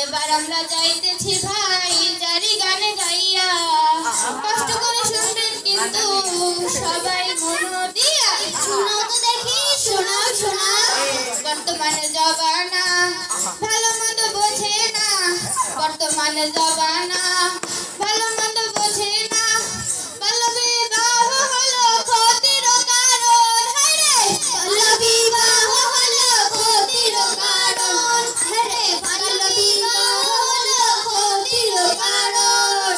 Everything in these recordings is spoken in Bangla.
এবার আমরা যাইতেছি ভাই জারি গানে গাইয়া, কষ্ট করে শুনবেন কিন্তু সবাই মন দিয়া। শোনাও তো দেখি, শোনাও শোনাও। বর্তমানে জবানা ভালো মন্দ বোঝে না, বর্তমানে জবানা ভালো মন্দ বোঝে না। বাল্য বিবাহ হলো ক্ষতির কারণ, হায়রে বাল্য বিবাহ হলো ক্ষতির কারণ, হায়রে বাল্য বিবাহ হলো ক্ষতির কারণ।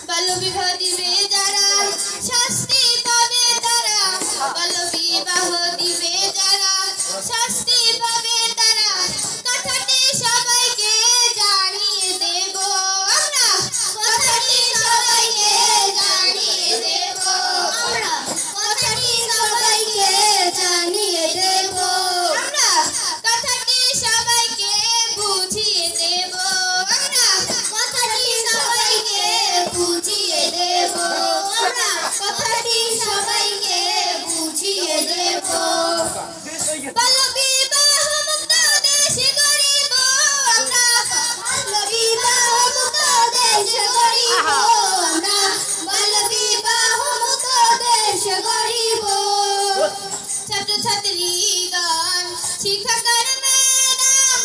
বাল্য বিবাহ দিবে যারা শাস্তি পাবে তারা, বাল্য বিবাহ দিবে যারা শাস্তি পাবে তারা। কথাটি সবাইকে জানিয়ে দেব আমরা, কথাটি সবাইকে জানিয়ে দেব আমরা, কথাটি সবাইকে জানিয়ে দেব আমরা, কথাটি সবাইকে বুঝিয়ে দেব আমরা, কথাটি সবাইকে বুঝিয়ে দেব আমরা, কথাটি সবাইকে বুঝিয়ে দেব। বাল্য বিবাহ মুক্ত দেশ গড়িব আমরা, বাল্য বিবাহ মুক্ত দেশ গড়িব আমরা, বাল্য বিবাহ মুক্ত দেশ গড়িব। ছাত্রছাত্রীগণ শিক্ষাকার ম্যাডাম,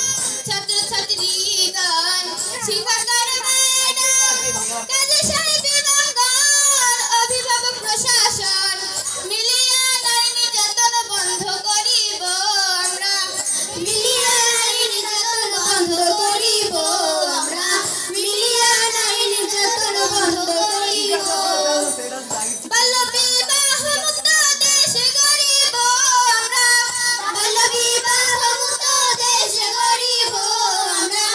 ছাত্রছাত্রীগণ শিক্ষাকার ম্যাডাম, কাজী সাহেব ইমামগণ, অভিভাবক প্রশাসন মিলিয়া নারী নির্যাতন বন্ধ করিব আমরা, মিলিয়া নারী নির্যাতন বন্ধ করিব আমরা, মিলিয়া নারী নির্যাতন বন্ধ করিব। বাল্য বিবাহ মুক্ত দেশ গড়িব আমরা, বাল্য বিবাহ মুক্ত দেশ গড়িব আমরা,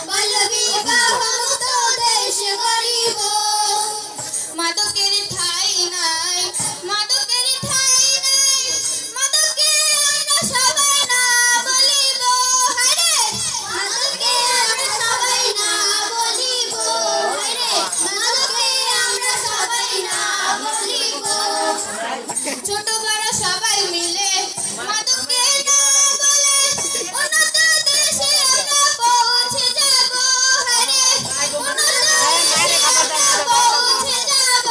বাল্য বিবাহ মুক্ত দেশ গড়িব। মাদকের ঠাঁই নাই, মাদকের ঠাঁই নাই, মাদকে আমরা সবাই না বলিব, হায়রে মাদকে আমরা সবাই না বলিব, হায়রে মাদকে আমরা সবাই না বলিব। ছোট বড় সবাই মিলে মাদকে না বলে উন্নত দেশে আমরা পৌঁছে যাব, হায়রে উন্নত দেশে আমরা পৌঁছে যাব,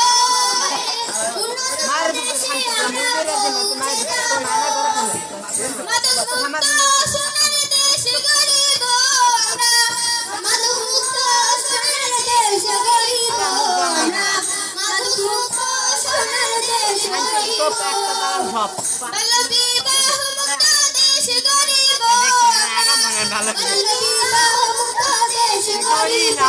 উন্নত দেশে আমরা পৌঁছে যাব। মাদক মুক্ত সোনার দেশ গড়িব আমরা, মাদক মুক্ত সোনার দেশ গড়িব আমরা, মাদক মুক্ত সোনার দেশ গড়িব। বাল্য বিবাহ মুক্ত দেশ গড়িব আমরা, বাল্য বিবাহ মুক্ত দেশ গড়িব